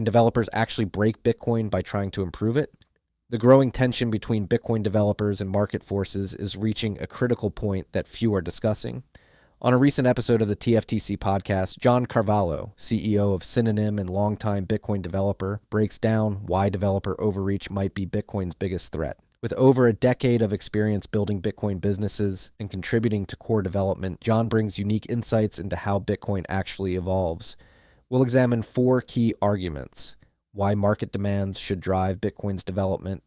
Can developers actually break Bitcoin by trying to improve it? The growing tension between Bitcoin developers and market forces is reaching a critical point that few are discussing. On a recent episode of the TFTC podcast, John Carvalho, CEO of Synonym and longtime Bitcoin developer, breaks down why developer overreach might be Bitcoin's biggest threat. With over a decade of experience building Bitcoin businesses and contributing to core development, John brings unique insights into how Bitcoin actually evolves. We'll examine 4 key arguments: why market demands should drive Bitcoin's development,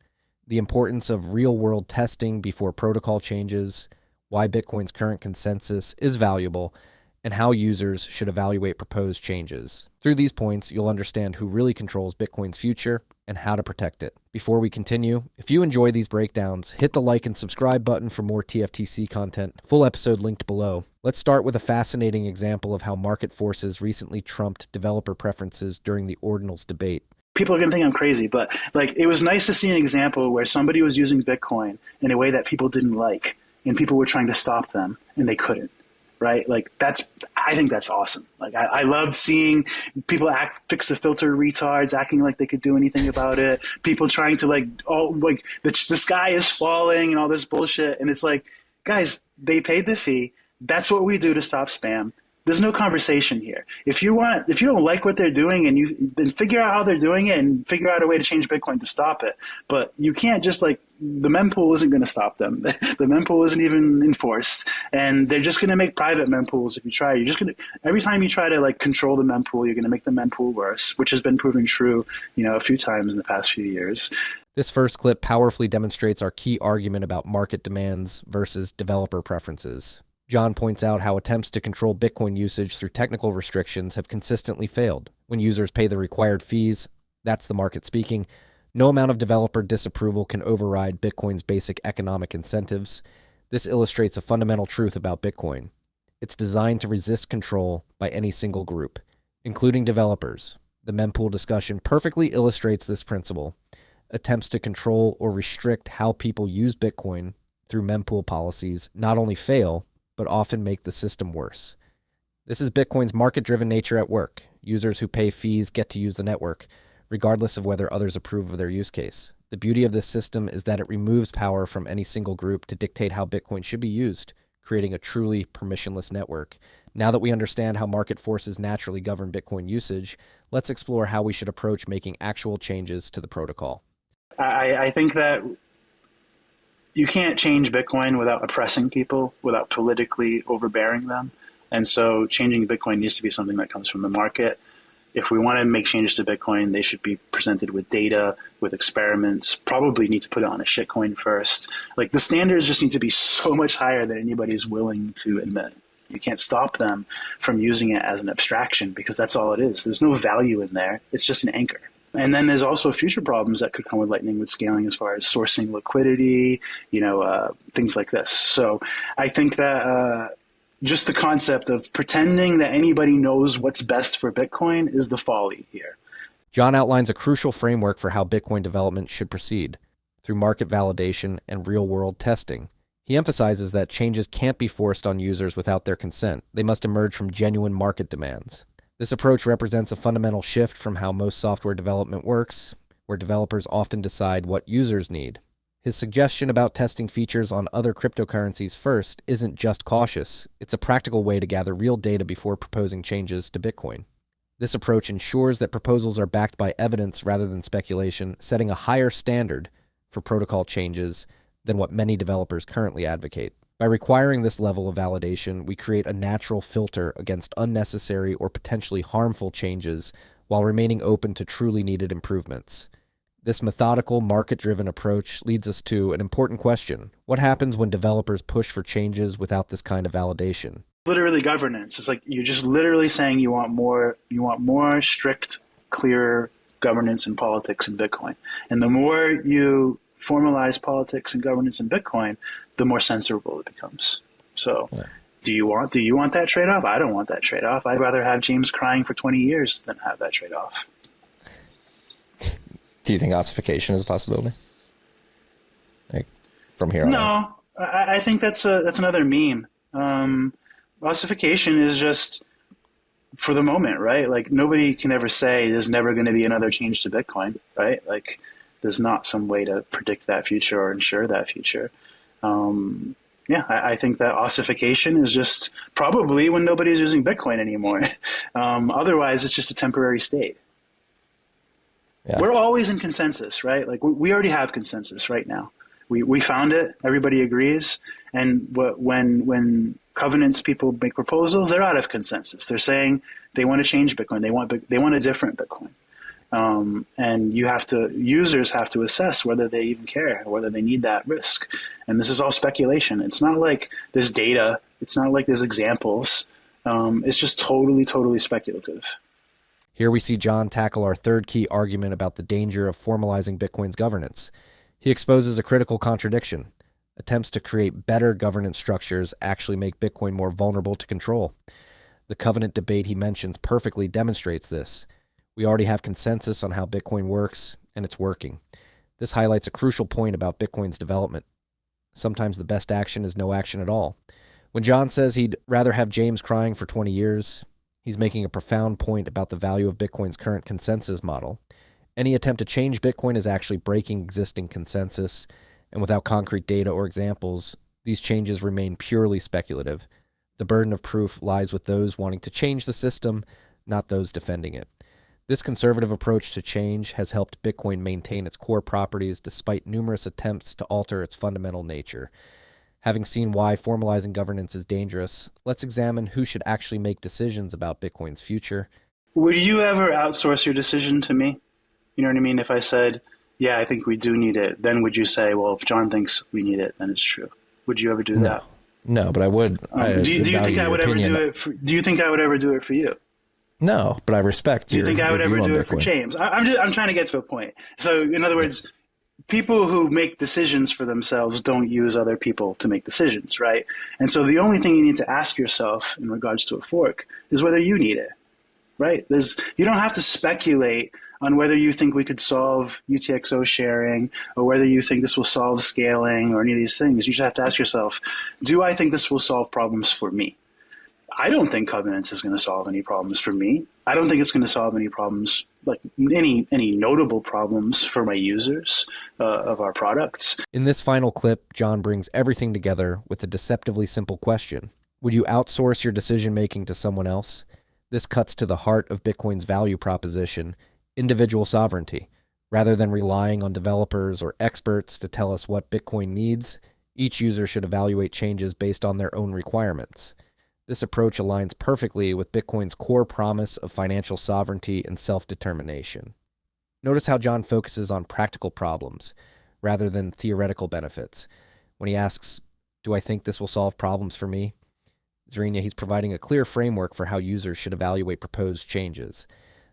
the importance of real-world testing before protocol changes, why Bitcoin's current consensus is valuable, and how users should evaluate proposed changes. Through these points, you'll understand who really controls Bitcoin's future and how to protect it. Before we continue, if you enjoy these breakdowns, hit the like and subscribe button for more TFTC content. Full episode linked below. Let's start with a fascinating example of how market forces recently trumped developer preferences during the ordinals debate. People are going to think I'm crazy, but it was nice to see an example where somebody was using Bitcoin in a way that people didn't like, and people were trying to stop them, and they couldn't, right? I think that's awesome. I loved seeing people fix the filter retards, acting like they could do anything about it. People trying to the sky is falling and all this bullshit. And it's like, guys, they paid the fee. That's what we do to stop spam. There's no conversation here. If you don't like what they're doing, and then figure out how they're doing it and figure out a way to change Bitcoin to stop it. But you can't just the mempool isn't going to stop them. The mempool isn't even enforced, and they're just going to make private mempools. If you try, every time you try to control the mempool, you're going to make the mempool worse, which has been proven true, a few times in the past few years. This first clip powerfully demonstrates our key argument about market demands versus developer preferences. John points out how attempts to control Bitcoin usage through technical restrictions have consistently failed. When users pay the required fees, that's the market speaking, no amount of developer disapproval can override Bitcoin's basic economic incentives. This illustrates a fundamental truth about Bitcoin. It's designed to resist control by any single group, including developers. The mempool discussion perfectly illustrates this principle. Attempts to control or restrict how people use Bitcoin through mempool policies not only fail, but often make the system worse. This is Bitcoin's market-driven nature at work. Users who pay fees get to use the network, regardless of whether others approve of their use case. The beauty of this system is that it removes power from any single group to dictate how Bitcoin should be used, creating a truly permissionless network. Now that we understand how market forces naturally govern Bitcoin usage, let's explore how we should approach making actual changes to the protocol. I think that you can't change Bitcoin without oppressing people, without politically overbearing them. And so changing Bitcoin needs to be something that comes from the market. If we want to make changes to Bitcoin, they should be presented with data, with experiments, probably need to put it on a shitcoin first. The standards just need to be so much higher than anybody's willing to admit. You can't stop them from using it as an abstraction, because that's all it is. There's no value in there. It's just an anchor. And then there's also future problems that could come with Lightning with scaling, as far as sourcing liquidity, things like this. So I think that just the concept of pretending that anybody knows what's best for Bitcoin is the folly here. John outlines a crucial framework for how Bitcoin development should proceed, through market validation and real-world testing. He emphasizes that changes can't be forced on users without their consent. They must emerge from genuine market demands. This approach represents a fundamental shift from how most software development works, where developers often decide what users need. His suggestion about testing features on other cryptocurrencies first isn't just cautious, it's a practical way to gather real data before proposing changes to Bitcoin. This approach ensures that proposals are backed by evidence rather than speculation, setting a higher standard for protocol changes than what many developers currently advocate. By requiring this level of validation, we create a natural filter against unnecessary or potentially harmful changes while remaining open to truly needed improvements. This methodical, market-driven approach leads us to an important question. What happens when developers push for changes without this kind of validation? Literally governance. It's you're just literally saying you want more strict, clear governance and politics in Bitcoin. And the more you formalize politics and governance in Bitcoin, the more censorable it becomes. So do you want that trade-off? I don't want that trade-off. I'd rather have James crying for 20 years than have that trade-off. Do you think ossification is a possibility? From here on? No, I think that's another meme. Ossification is just for the moment, right? Like nobody can ever say there's never going to be another change to Bitcoin, right? Like there's not some way to predict that future or ensure that future. I think that ossification is just probably when nobody's using Bitcoin anymore. Otherwise, it's just a temporary state. Yeah. We're always in consensus, right? Like we already have consensus right now. We found it. Everybody agrees. And when covenants people make proposals, they're out of consensus. They're saying they want to change Bitcoin. They want a different Bitcoin. And users have to assess whether they even care, or whether they need that risk. And this is all speculation. It's not like there's data. It's not like there's examples. It's just totally speculative. Here we see John tackle our third key argument about the danger of formalizing Bitcoin's governance. He exposes a critical contradiction. Attempts to create better governance structures actually make Bitcoin more vulnerable to control. The covenant debate he mentions perfectly demonstrates this. We already have consensus on how Bitcoin works, and it's working. This highlights a crucial point about Bitcoin's development. Sometimes the best action is no action at all. When John says he'd rather have James crying for 20 years, he's making a profound point about the value of Bitcoin's current consensus model. Any attempt to change Bitcoin is actually breaking existing consensus, and without concrete data or examples, these changes remain purely speculative. The burden of proof lies with those wanting to change the system, not those defending it. This conservative approach to change has helped Bitcoin maintain its core properties despite numerous attempts to alter its fundamental nature. Having seen why formalizing governance is dangerous, let's examine who should actually make decisions about Bitcoin's future. Would you ever outsource your decision to me? You know what I mean? If I said, yeah, I think we do need it, then would you say, well, if John thinks we need it, then it's true? Would you ever do that? No, but I would. Do you think I would ever do it? Do you think I would ever do it for you? No, but I respect your view on Bitcoin. Do you think I would ever do it for James? I'm trying to get to a point. So, in other words, people who make decisions for themselves don't use other people to make decisions, right? And so the only thing you need to ask yourself in regards to a fork is whether you need it, right? You don't have to speculate on whether you think we could solve UTXO sharing, or whether you think this will solve scaling, or any of these things. You just have to ask yourself, do I think this will solve problems for me? I don't think Covenants is going to solve any problems for me. I don't think it's going to solve any problems, like any notable problems for my users of our products. In this final clip, John brings everything together with a deceptively simple question. Would you outsource your decision-making to someone else? This cuts to the heart of Bitcoin's value proposition, individual sovereignty. Rather than relying on developers or experts to tell us what Bitcoin needs, each user should evaluate changes based on their own requirements. This approach aligns perfectly with Bitcoin's core promise of financial sovereignty and self-determination. Notice how John focuses on practical problems rather than theoretical benefits. When he asks, do I think this will solve problems for me? Zarinya, he's providing a clear framework for how users should evaluate proposed changes.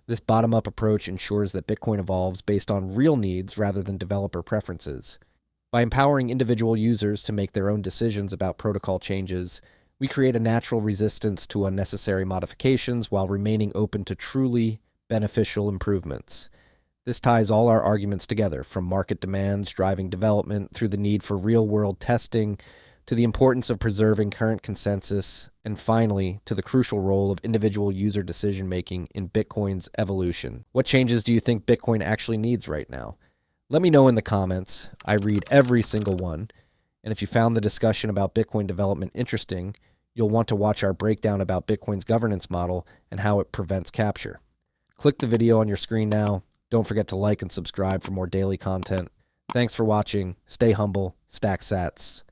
This bottom-up approach ensures that Bitcoin evolves based on real needs rather than developer preferences. By empowering individual users to make their own decisions about protocol changes, we create a natural resistance to unnecessary modifications while remaining open to truly beneficial improvements. This ties all our arguments together, from market demands driving development through the need for real-world testing to the importance of preserving current consensus, and finally, to the crucial role of individual user decision-making in Bitcoin's evolution. What changes do you think Bitcoin actually needs right now? Let me know in the comments. I read every single one. And if you found the discussion about Bitcoin development interesting, you'll want to watch our breakdown about Bitcoin's governance model and how it prevents capture. Click the video on your screen now. Don't forget to like and subscribe for more daily content. Thanks for watching. Stay humble. Stack sats.